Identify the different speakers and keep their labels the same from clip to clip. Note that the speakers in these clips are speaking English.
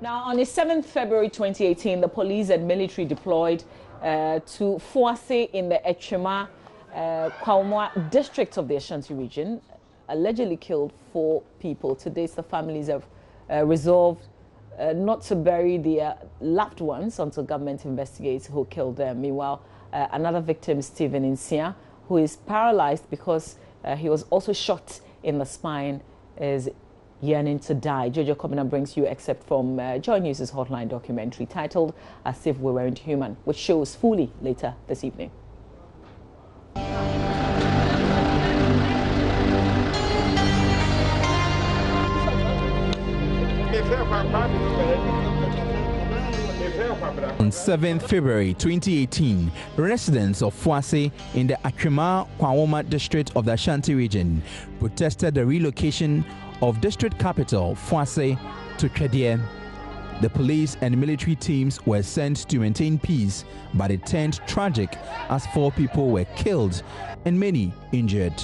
Speaker 1: Now, on the 7th February 2018, the police and military deployed to Fuase in the Echema Kwawoma district of the Ashanti region, allegedly killed 4 people. Today, the families have resolved not to bury their loved ones until government investigates who killed them. Meanwhile, another victim, Stephen Insia, who is paralyzed because he was also shot in the spine, is yearning to die. Jojo Kobina brings you except from JoyNews' Hotline documentary titled As If We Weren't Human, which shows fully later this evening.
Speaker 2: On 7th February 2018, residents of Fuase in the Akrima Kwawoma district of the Ashanti region protested the relocation of district capital Fuase to Kedie. The police and military teams were sent to maintain peace, but it turned tragic as 4 people were killed and many injured.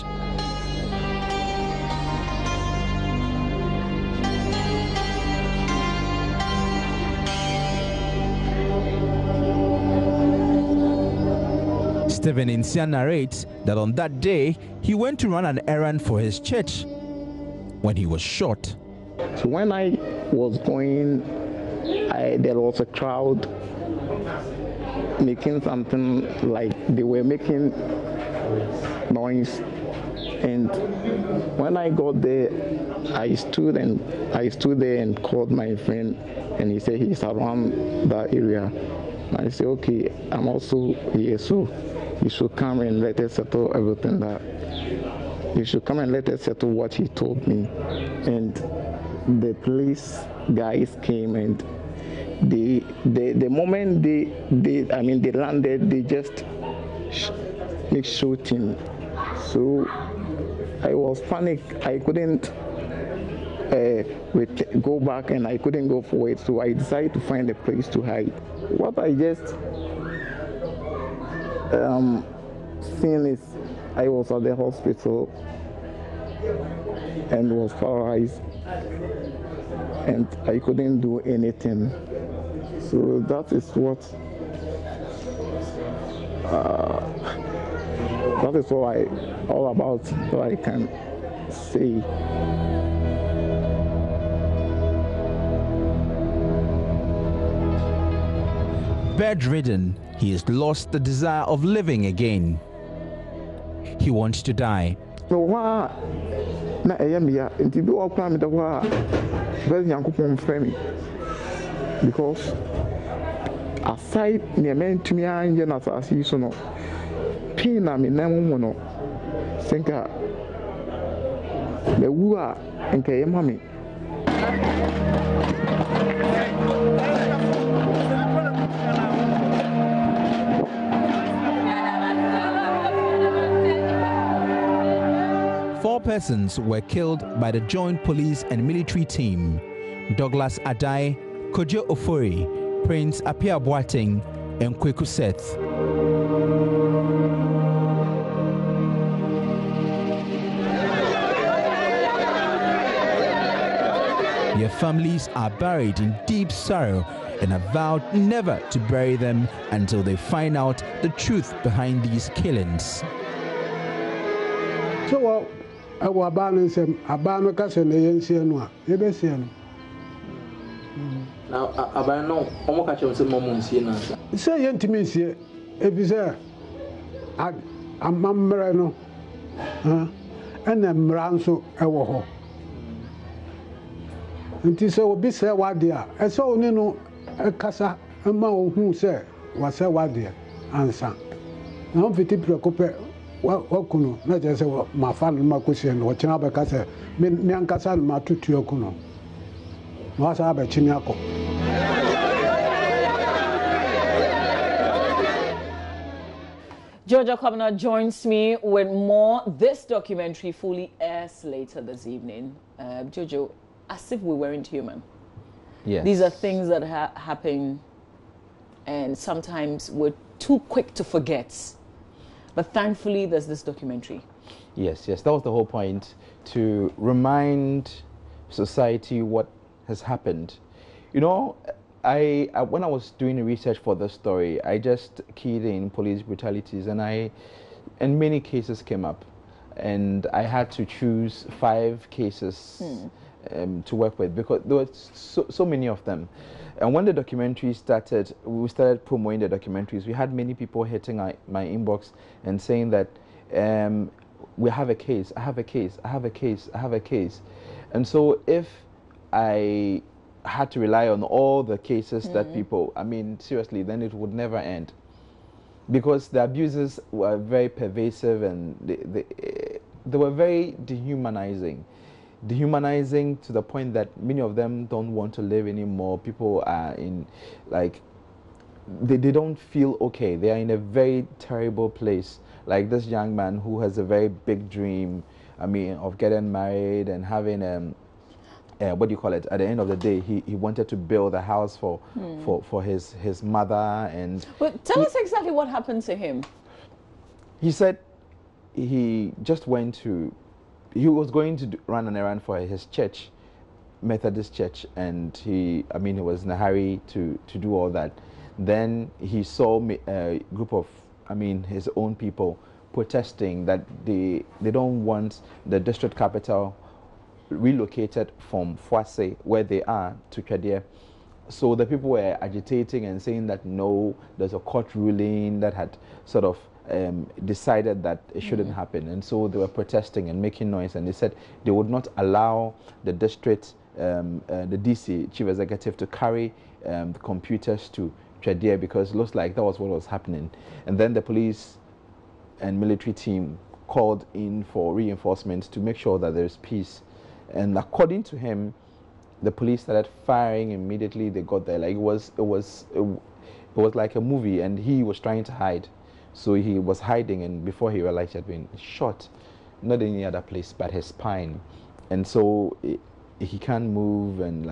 Speaker 2: Stephen Insia narrates that on that day, he went to run an errand for his church when he was shot.
Speaker 3: So when I was going, there was a crowd making something like they were making noise. And when I got there, I stood there and called my friend, and he said he's around that area. And I said, okay, I'm also here, so you should come and let us settle everything that. You should come and let us settle what he told me. And the police guys came, and the moment they landed, they just make shooting. So I was panicked. I couldn't go back, and I couldn't go forward. So I decided to find a place to hide. What I just seen is I was at the hospital and was paralyzed, and I couldn't do anything. So that is what all about what I can say.
Speaker 2: Bedridden, he has lost the desire of living again. He wants to die.
Speaker 3: Because aside the men to me and as you so no pain I mean no think the woo and kay mommy.
Speaker 2: Four persons were killed by the joint police and military team: Douglas Adai, Kojo Ofori, Prince Apia Boateng, and Kweku Seth. Their families are buried in deep sorrow and have vowed never to bury them until they find out the truth behind these killings.
Speaker 4: So, I was abandoning him, abandoning him,
Speaker 5: now, Abano, Omo catch him some moments here.
Speaker 4: Say, intimacy, if you say, I'm Mammerano, and I'm Ranso, Ewoho. It is so be say what dear. I saw Nino a casa, a man who said, was a what dear, answer. Now, if you preoccupy, what kuno, not just my family, my question, what Chinabaka, Miancasa, my tutu kuno. Was I a Chiniaco?
Speaker 1: Georgia Kobina joins me with more. This documentary fully airs later this evening. Jojo, as if we weren't human.
Speaker 2: Yes.
Speaker 1: These are things that happen, and sometimes we're too quick to forget. But thankfully, there's this documentary.
Speaker 2: Yes, that was the whole point, to remind society what has happened. You know, I when I was doing research for this story, I just keyed in police brutalities, and many cases came up, and I had to choose 5 cases to work with because there were so many of them. And when the documentary started, we started promoting the documentaries. We had many people hitting my inbox and saying that we have a case, I have a case, I have a case, I have a case. And so if I had to rely on all the cases that people, I mean, seriously, then it would never end. Because the abuses were very pervasive and they were very dehumanizing to the point that many of them don't want to live anymore. People are in, like, they don't feel okay. They are in a very terrible place. Like this young man who has a very big dream, I mean, of getting married and having what do you call it? At the end of the day, he wanted to build a house for his mother. And
Speaker 1: but tell us exactly what happened to him.
Speaker 2: He said he just went to, he was going to run an errand for his church, Methodist church, and he was in a hurry to do all that. Then he saw a group of, his own people protesting that they don't want the district capital relocated from Fuase, where they are, to Kadia. So the people were agitating and saying that no, there's a court ruling that had sort of decided that it shouldn't happen. And so they were protesting and making noise, and they said they would not allow the district, the DC, chief executive, to carry the computers to Kadia because it looks like that was what was happening. And then the police and military team called in for reinforcements to make sure that there's peace. And according to him, the police started firing immediately they got there. Like it was like a movie, and he was trying to hide. So he was hiding, and before he realized he had been shot, not in any other place but his spine. And so he can't move, and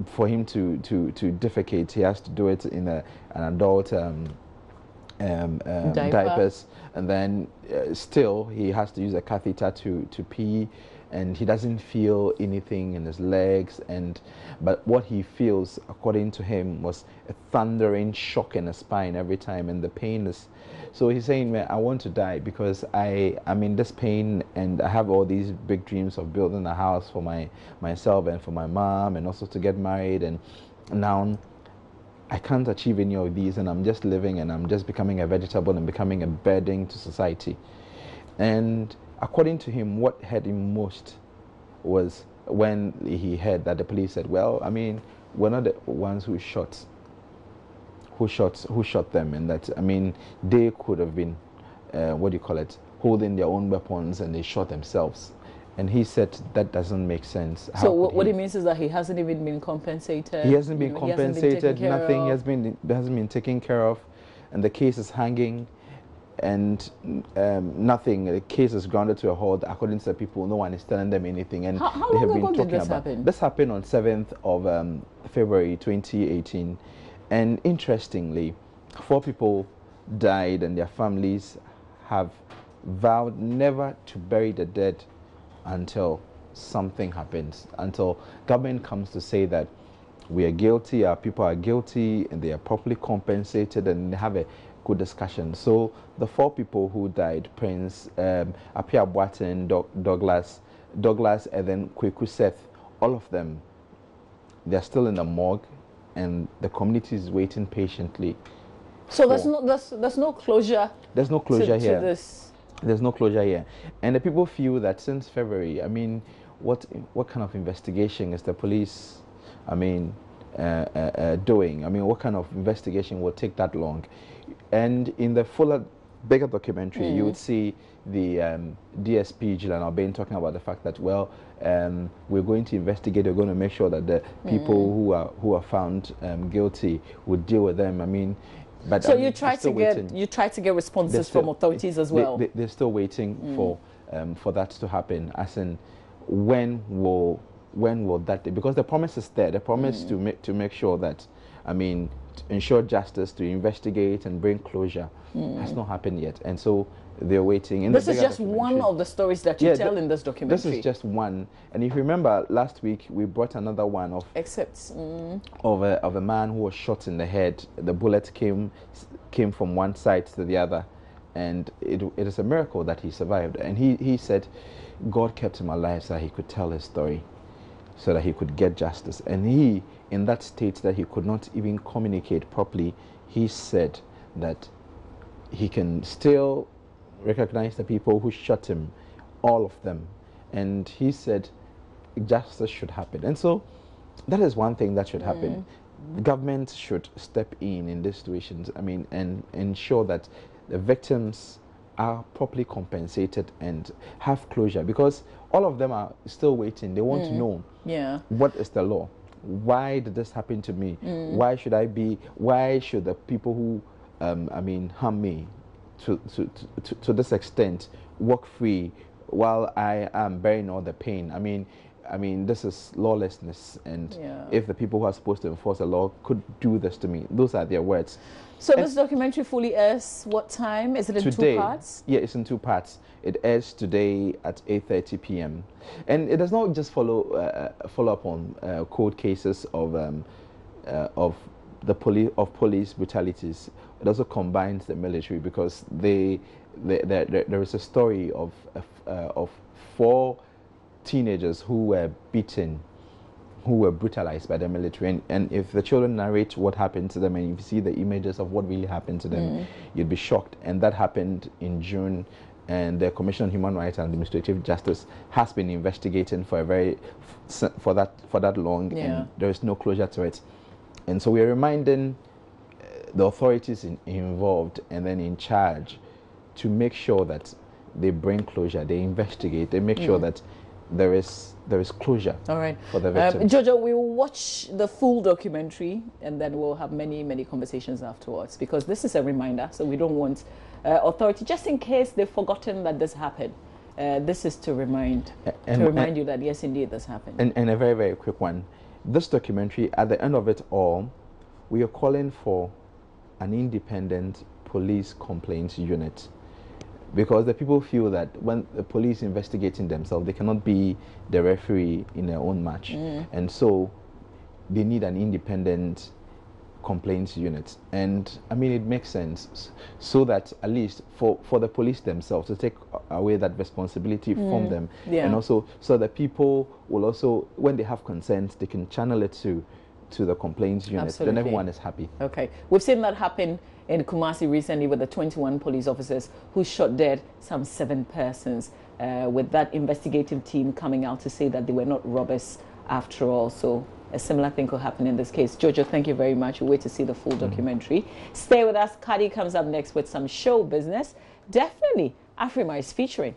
Speaker 2: for him to defecate, he has to do it in an adult diapers, and then still he has to use a catheter to pee, and he doesn't feel anything in his legs, but what he feels, according to him, was a thundering shock in his spine every time, and the pain is, so he's saying, man, I want to die because I'm in this pain, and I have all these big dreams of building a house for myself and for my mom, and also to get married, and now I can't achieve any of these, and I'm just living, and I'm just becoming a vegetable and becoming a burden to society. And according to him, what hurt him most was when he heard that the police said, well, we're not the ones who shot them, and that, they could have been, holding their own weapons, and they shot themselves. And he said that doesn't make sense.
Speaker 1: So what he means is that he hasn't even been compensated.
Speaker 2: He hasn't been compensated. Nothing hasn't been taken care of, and the case is hanging, and nothing. The case is grounded to a halt. According to the people, no one is telling them anything. And
Speaker 1: how long ago did this happen?
Speaker 2: This happened on 7th of February 2018, and interestingly, 4 people died, and their families have vowed never to bury the dead until something happens, until government comes to say that we are guilty, our people are guilty, and they are properly compensated, and they have a good discussion. So the 4 people who died, Prince, Apia Boatin, Douglas, and then Kweku Seth, all of them, they're still in the morgue, and the community is waiting patiently.
Speaker 1: So there's no closure.
Speaker 2: There's no closure here.
Speaker 1: To this.
Speaker 2: There's no closure here, and the people feel that since February, what kind of investigation is the police, doing? What kind of investigation will take that long? And in the bigger documentary, you would see the DSP Gillian Albane talking about the fact that, well, we're going to investigate. We're going to make sure that the people who are found guilty would deal with them. But
Speaker 1: so you try to get responses from authorities as well.
Speaker 2: They're still waiting for that to happen. As in, when will that day? Because the promise is there. The promise to make sure that, to ensure justice, to investigate and bring closure, has not happened yet. And so they're waiting. In
Speaker 1: this
Speaker 2: the
Speaker 1: is just one of the stories that you tell in this documentary.
Speaker 2: This is just one. And if you remember, last week we brought another one of of a man who was shot in the head. The bullet came from one side to the other, and it is a miracle that he survived. And he said God kept him alive so that he could tell his story, so that he could get justice. And he, in that state that he could not even communicate properly, he said that he can still recognize the people who shot him, all of them. And he said justice should happen. And so that is one thing that should happen. The government should step in these situations, I mean, and ensure that the victims are properly compensated and have closure, because all of them are still waiting. They want to know what is the law. Why did this happen to me? Why should the people who harm me to this extent walk free while I am bearing all the pain? I mean, this is lawlessness, and if the people who are supposed to enforce the law could do this to me, those are their words. So
Speaker 1: this documentary fully airs what time? Is it in
Speaker 2: today,
Speaker 1: 2 parts? Yeah,
Speaker 2: it's in 2 parts. It airs today at 8:30 p.m. and it does not just follow up on cold cases of police brutalities. It also combines the military, because there is a story of 4 teenagers who were beaten, who were brutalized by the military. And if the children narrate what happened to them, and if you see the images of what really happened to them, you'd be shocked. And that happened in June, and the Commission on Human Rights and Administrative Justice has been investigating for that long, and there is no closure to it. And so we're reminding the authorities involved and then in charge to make sure that they bring closure, they investigate, they make sure that there is closure. All right. For the victims.
Speaker 1: Jojo, we will watch the full documentary, and then we'll have many conversations afterwards, because this is a reminder. So we don't want authority, just in case they've forgotten that this happened. This is to remind you that yes, indeed, this happened.
Speaker 2: And a very quick one. This documentary, at the end of it all, we are calling for an independent police complaints unit, because the people feel that when the police investigating themselves, they cannot be the referee in their own match. And so they need an independent complaints unit. And I mean, it makes sense, so that at least for the police themselves, to take away that responsibility from them, and also so that people will also, when they have concerns, they can channel it to the complaints unit. Absolutely. Then everyone is happy.
Speaker 1: Okay, we've seen that happen in Kumasi recently with the 21 police officers who shot dead some 7 persons, with that investigative team coming out to say that they were not robbers after all. So a similar thing could happen in this case. Jojo, thank you very much. We'll wait to see the full documentary. Stay with us. Kadi comes up next with some show business. Definitely, Afrima is featuring.